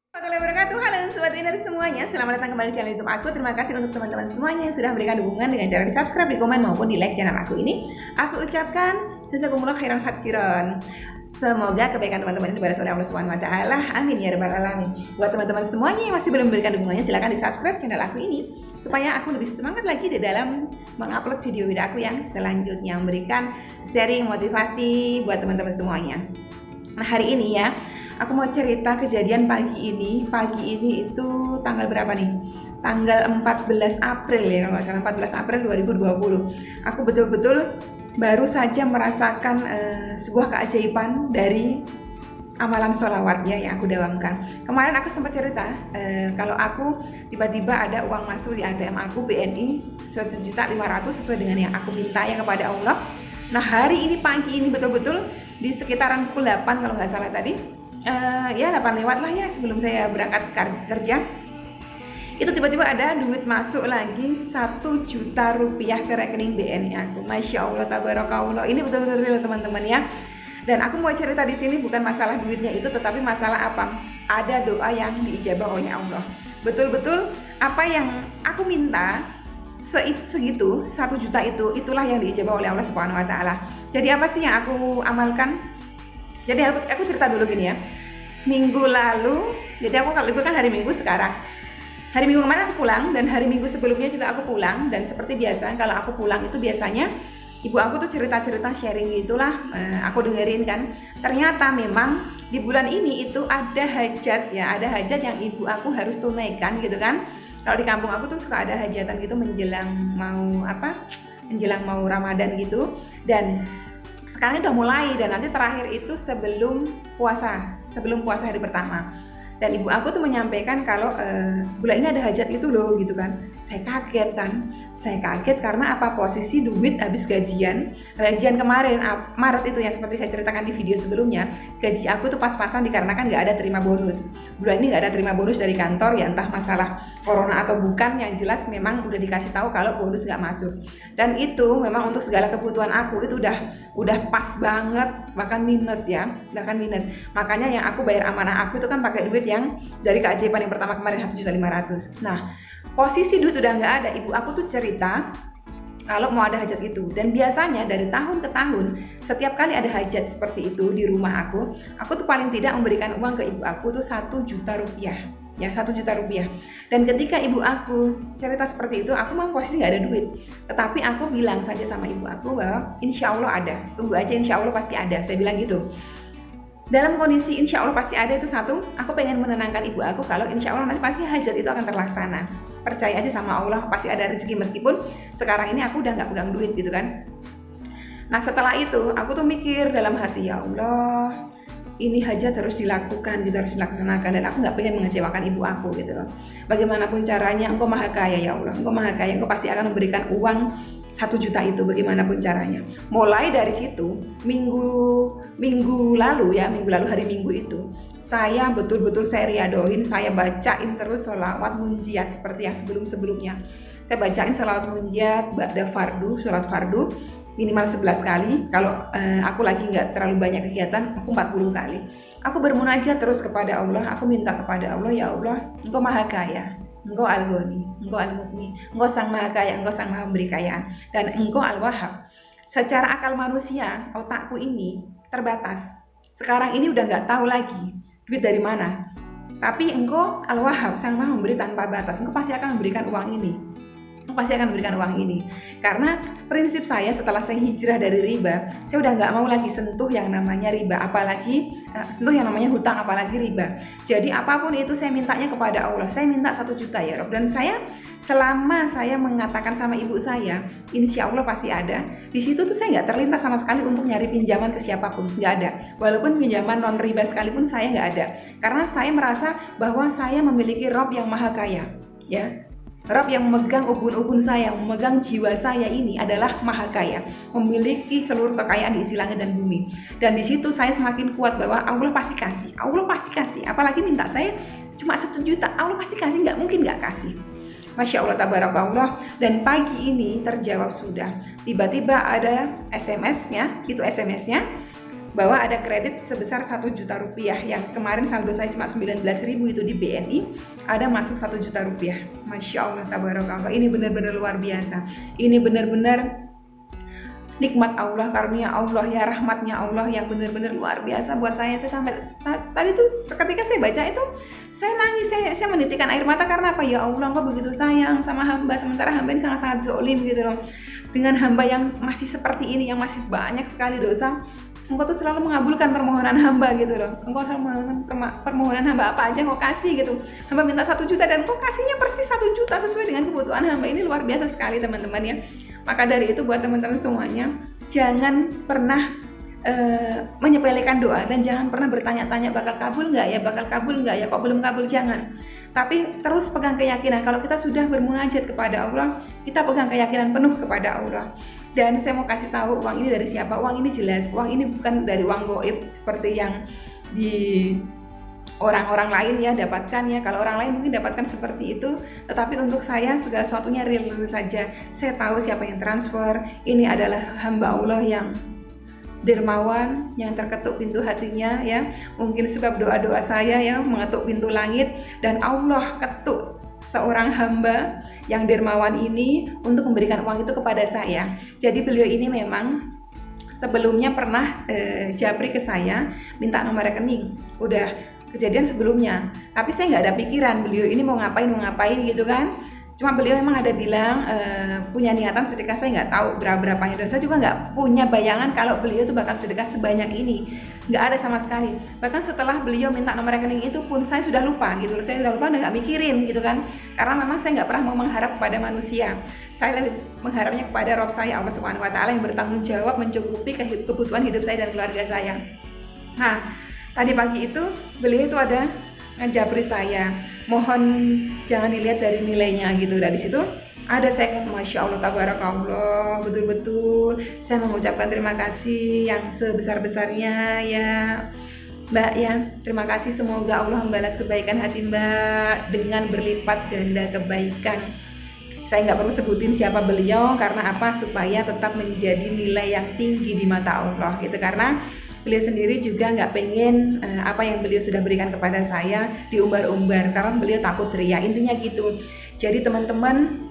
Warahmatullahi wabarakatuh. Halo Sobat Winner semuanya, selamat datang kembali di channel YouTube aku. Terima kasih untuk teman-teman semuanya yang sudah memberikan dukungan dengan cara di subscribe, di komen maupun di like channel aku ini. Aku ucapkan jazakumullah khairan hatsiron. Semoga kebaikan teman-teman ini dibalas oleh Allah Subhanahu wa taala. Amin ya rabbal alamin. Buat teman-teman semuanya yang masih belum memberikan dukungannya, silahkan di subscribe channel aku ini supaya aku lebih semangat lagi di dalam mengupload video-video aku yang selanjutnya, memberikan sharing motivasi buat teman-teman semuanya. Nah, hari ini ya, aku mau cerita kejadian pagi ini. Pagi ini itu tanggal berapa nih? Tanggal 14 April ya, kalau nggak salah 14 April 2020. Aku betul-betul baru saja merasakan sebuah keajaiban dari amalan sholawat ya yang aku dawamkan. Kemarin aku sempat cerita kalau aku tiba-tiba ada uang masuk di ATM aku BNI 1.500.000 sesuai dengan yang aku minta ya kepada Allah. Nah, hari ini pagi ini betul-betul di sekitaran pukul 8 kalau nggak salah tadi, ya 8 lewat lah ya sebelum saya berangkat kerja, itu tiba-tiba ada duit masuk lagi 1 juta rupiah ke rekening BNI aku. Masya Allah tabarakallah, ini betul-betul real teman-teman ya. Dan aku mau cerita di sini bukan masalah duitnya itu, tetapi masalah apa? Ada doa yang diijabah oleh Allah. Betul-betul apa yang aku minta segitu 1 juta itu, itulah yang diijabah oleh Allah Subhanahu wa taala. Jadi apa sih yang aku amalkan? Jadi aku cerita dulu gini ya. Minggu lalu, jadi aku kalau libur kan hari Minggu sekarang. Hari Minggu kemarin aku pulang dan hari Minggu sebelumnya juga aku pulang, dan seperti biasa kalau aku pulang itu biasanya ibu aku tuh cerita-cerita sharing gitulah, aku dengerin kan. Ternyata memang di bulan ini itu ada hajat ya, ada hajat yang ibu aku harus tunaikan gitu kan. Kalau di kampung aku tuh suka ada hajatan gitu menjelang mau Ramadan gitu. Dan sekarang udah mulai, dan nanti terakhir itu sebelum puasa hari pertama. Dan ibu aku tuh menyampaikan kalau bulan ini ada hajat itu loh gitu kan. Saya kaget karena apa, posisi duit habis gajian kemarin Maret itu yang seperti saya ceritakan di video sebelumnya. Gaji aku tuh pas-pasan dikarenakan nggak ada terima bonus. Bulan ini nggak ada terima bonus dari kantor ya, entah masalah corona atau bukan, yang jelas memang udah dikasih tahu kalau bonus nggak masuk. Dan itu memang untuk segala kebutuhan aku itu udah pas banget, bahkan minus ya, Makanya yang aku bayar amanah aku itu kan pakai duit yang dari keajaiban yang pertama kemarin 1.500.000. Nah, posisi duit udah nggak ada, ibu aku tuh cerita kalau mau ada hajat itu. Dan biasanya dari tahun ke tahun setiap kali ada hajat seperti itu di rumah aku tuh paling tidak memberikan uang ke ibu aku tuh 1 juta rupiah ya, 1 juta rupiah. Dan ketika ibu aku cerita seperti itu, aku memang posisi nggak ada duit, tetapi aku bilang saja sama ibu aku bahwa insya Allah ada, tunggu aja, insya Allah pasti ada, saya bilang gitu. Dalam kondisi insya Allah pasti ada itu satu, aku pengen menenangkan ibu aku kalau insya Allah nanti pasti hajat itu akan terlaksana. Percaya aja sama Allah, pasti ada rezeki, meskipun sekarang ini aku udah nggak pegang duit gitu kan. Nah, setelah itu aku tuh mikir dalam hati, ya Allah, ini hajat harus dilakukan gitu, harus dilaksanakan, dan aku nggak pengen mengecewakan ibu aku gitu loh. Bagaimanapun caranya, Engkau maha kaya ya Allah, Engkau maha kaya, Engkau pasti akan memberikan uang 1 juta itu bagaimanapun caranya. Mulai dari situ, minggu lalu hari Minggu itu, saya betul-betul saya riadoin, saya bacain terus sholawat munjiat seperti yang sebelum-sebelumnya. Saya bacain sholawat munjiat, ba'da fardu, sholat fardu minimal 11 kali. Kalau aku lagi nggak terlalu banyak kegiatan, aku 40 kali. Aku bermunajat terus kepada Allah, aku minta kepada Allah, ya Allah, Engkau maha kaya, Engkau Al-Ghani, Engkau Al-Mughni, Engkau sang maha kaya, Engkau sang maha memberi kekayaan, dan Engkau Al-Wahhab. Secara akal manusia, otakku ini terbatas. Sekarang ini udah nggak tahu lagi duit dari mana. Tapi Engkau Al-Wahhab, sang maha memberi tanpa batas. Engkau pasti akan memberikan uang ini. Karena prinsip saya setelah saya hijrah dari riba, saya udah nggak mau lagi sentuh yang namanya riba, apalagi sentuh yang namanya hutang, apalagi riba. Jadi apapun itu saya mintanya kepada Allah. Saya minta 1 juta ya Rob. Dan selama saya mengatakan sama ibu saya, insya Allah pasti ada, di situ tuh saya nggak terlintas sama sekali untuk nyari pinjaman ke siapapun, nggak ada. Walaupun pinjaman non riba sekalipun saya nggak ada, karena saya merasa bahwa saya memiliki Rob yang maha kaya ya. Rob yang memegang ubun-ubun saya, yang memegang jiwa saya ini adalah maha kaya, memiliki seluruh kekayaan di isi langit dan bumi. Dan di situ saya semakin kuat bahwa Allah pasti kasih. Apalagi minta saya cuma 1 juta, Allah pasti kasih, nggak mungkin nggak kasih. Masya Allah tabarakallah. Dan pagi ini terjawab sudah. Tiba-tiba ada SMS-nya, bahwa ada kredit sebesar 1 juta rupiah yang kemarin saldo saya cuma 19.000 itu di BNI, ada masuk 1 juta rupiah. Masya Allah, tabarakallah, ini benar-benar luar biasa. Ini benar-benar nikmat Allah, karunia Allah, ya rahmatnya Allah yang benar-benar luar biasa buat saya. Saya sampai tadi tuh ketika saya baca itu saya nangis, saya menitikan air mata karena apa? Ya Allah, Engkau begitu sayang sama hamba, sementara hamba ini sangat-sangat zalim gitu loh. Dengan hamba yang masih seperti ini, yang masih banyak sekali dosa, Engkau tuh selalu mengabulkan permohonan hamba gitu loh. Engkau selalu mengabulkan permohonan hamba, apa aja Engkau kasih gitu. Hamba minta 1 juta dan Engkau kasihnya persis 1 juta sesuai dengan kebutuhan hamba. Ini luar biasa sekali teman-teman ya. Maka dari itu buat teman-teman semuanya, jangan pernah menyepelekan doa dan jangan pernah bertanya-tanya bakal kabul nggak ya, kok belum kabul, jangan. Tapi terus pegang keyakinan kalau kita sudah bermunajat kepada Allah, kita pegang keyakinan penuh kepada Allah. Dan saya mau kasih tahu uang ini dari siapa. Uang ini jelas, uang ini bukan dari uang goib seperti yang di orang-orang lain ya dapatkan ya. Kalau orang lain mungkin dapatkan seperti itu, tetapi untuk saya segala sesuatunya real saja. Saya tahu siapa yang transfer. Ini adalah hamba Allah yang dermawan, yang terketuk pintu hatinya ya. Mungkin sebab doa-doa saya ya mengetuk pintu langit, dan Allah ketuk seorang hamba yang dermawan ini untuk memberikan uang itu kepada saya. Jadi beliau ini memang sebelumnya pernah japri ke saya minta nomor rekening, udah kejadian sebelumnya, tapi saya nggak ada pikiran beliau ini mau ngapain gitu kan. Cuma beliau memang ada bilang punya niatan sedekah, saya nggak tahu berapanya, dan saya juga nggak punya bayangan kalau beliau itu bakal sedekah sebanyak ini, nggak ada sama sekali. Bahkan setelah beliau minta nomor rekening itu pun saya sudah lupa gitu, saya sudah lupa dan nggak mikirin gitu kan, karena memang saya nggak pernah mau mengharap kepada manusia. Saya lebih mengharapnya kepada Rabb saya, Allah Subhanahu Wa Taala, yang bertanggung jawab mencukupi kebutuhan hidup saya dan keluarga saya. Nah, tadi pagi itu beliau itu ada ngejabri saya, mohon jangan dilihat dari nilainya gitu. Dari situ ada saya, Masya Allah, tabarakallah, betul-betul saya mengucapkan terima kasih yang sebesar-besarnya ya Mbak ya. Terima kasih, semoga Allah membalas kebaikan hati Mbak dengan berlipat ganda kebaikan. Saya nggak perlu sebutin siapa beliau, karena apa? Supaya tetap menjadi nilai yang tinggi di mata Allah gitu. Karena beliau sendiri juga nggak pengen apa yang beliau sudah berikan kepada saya diumbar-umbar, karena beliau takut ria, intinya gitu. Jadi teman-teman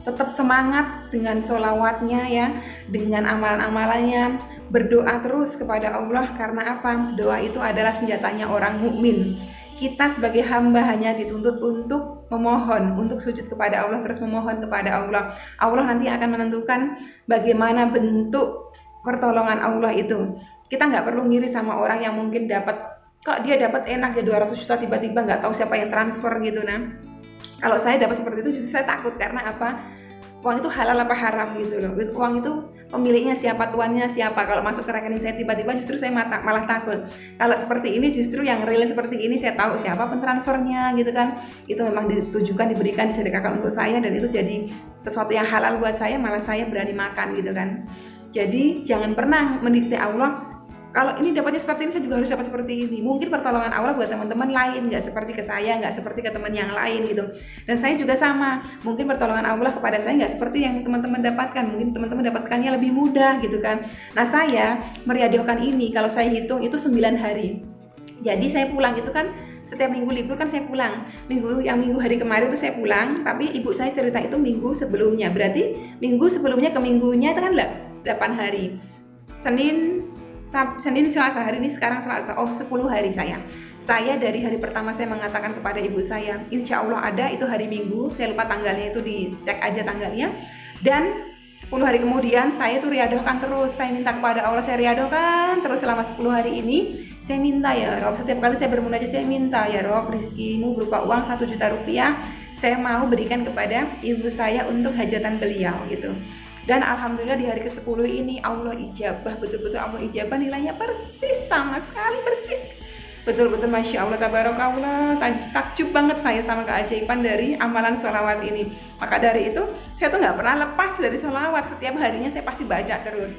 tetap semangat dengan sholawatnya ya, dengan amalan-amalannya, berdoa terus kepada Allah, karena apa? Doa itu adalah senjatanya orang mukmin. Kita sebagai hamba hanya dituntut untuk memohon, untuk sujud kepada Allah, terus memohon kepada Allah. Allah nanti akan menentukan bagaimana bentuk pertolongan Allah itu. Kita nggak perlu ngiri sama orang yang mungkin dapat, kok dia dapat enak ya 200 juta tiba-tiba nggak tahu siapa yang transfer gitu. Nah, kalau saya dapat seperti itu justru saya takut, karena apa? Uang itu halal apa haram gitu loh. Uang itu pemiliknya siapa, tuannya siapa. Kalau masuk ke rekening saya tiba-tiba justru saya malah takut. Kalau seperti ini justru yang real seperti ini saya tahu siapa pentransfernya gitu kan. Itu memang ditujukan, diberikan, disedekahkan untuk saya, dan itu jadi sesuatu yang halal buat saya, malah saya berani makan gitu kan. Jadi jangan pernah mendikte Allah, kalau ini dapatnya seperti ini, saya juga harus dapat seperti ini. Mungkin pertolongan Allah buat teman-teman lain, nggak seperti ke saya, nggak seperti ke teman yang lain gitu. Dan saya juga sama, mungkin pertolongan Allah kepada saya nggak seperti yang teman-teman dapatkan. Mungkin teman-teman dapatkannya lebih mudah gitu kan. Nah, saya meriadokan ini, kalau saya hitung itu 9 hari. Jadi saya pulang itu kan, setiap minggu libur kan saya pulang. Minggu hari kemarin itu saya pulang, tapi ibu saya cerita itu minggu sebelumnya. Berarti minggu sebelumnya ke minggunya itu kan 8 hari. Senin, Selasa, hari ini sekarang Selasa, 10 hari saya dari hari pertama saya mengatakan kepada ibu saya, insya Allah ada, itu hari Minggu, saya lupa tanggalnya, itu dicek aja tanggalnya, dan 10 hari kemudian saya itu riadohkan terus, saya minta kepada Allah, saya riadohkan terus selama 10 hari ini. Saya minta ya Rob, setiap kali saya bermunajat saya minta ya Rob, rizkimu berupa uang 1 juta rupiah, saya mau berikan kepada ibu saya untuk hajatan beliau gitu. Dan alhamdulillah di hari ke-10 ini Allah ijabah, betul-betul Allah ijabah, nilainya persis, sama sekali persis. Betul-betul Masya Allah, tabarakallah, takjub banget saya sama keajaiban dari amalan sholawat ini. Maka dari itu saya tuh nggak pernah lepas dari sholawat, setiap harinya saya pasti baca terus.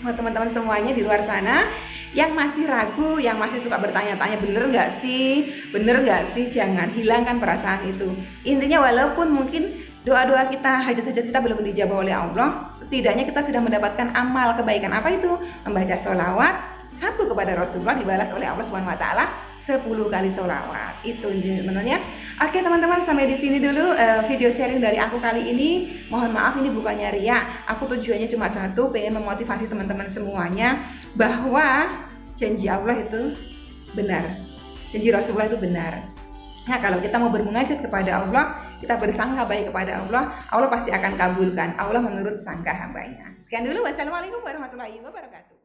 Buat teman-teman semuanya di luar sana yang masih ragu, yang masih suka bertanya-tanya bener nggak sih, jangan hilangkan perasaan itu. Intinya walaupun mungkin doa-doa kita, hajat-hajat kita belum dijawab oleh Allah, setidaknya kita sudah mendapatkan amal kebaikan. Apa itu? Membaca sholawat, satu kepada Rasulullah dibalas oleh Allah Subhanahu wa taala 10 kali sholawat. Itu sebenarnya. Oke teman-teman, sampai di sini dulu video sharing dari aku kali ini. Mohon maaf, ini bukannya riak. Aku tujuannya cuma satu, pengen memotivasi teman-teman semuanya bahwa janji Allah itu benar, janji Rasulullah itu benar. Nah, kalau kita mau bermunajat kepada Allah, kita bersangka baik kepada Allah, Allah pasti akan kabulkan. Allah menurut sangka hambanya. Sekian dulu, wassalamualaikum warahmatullahi wabarakatuh.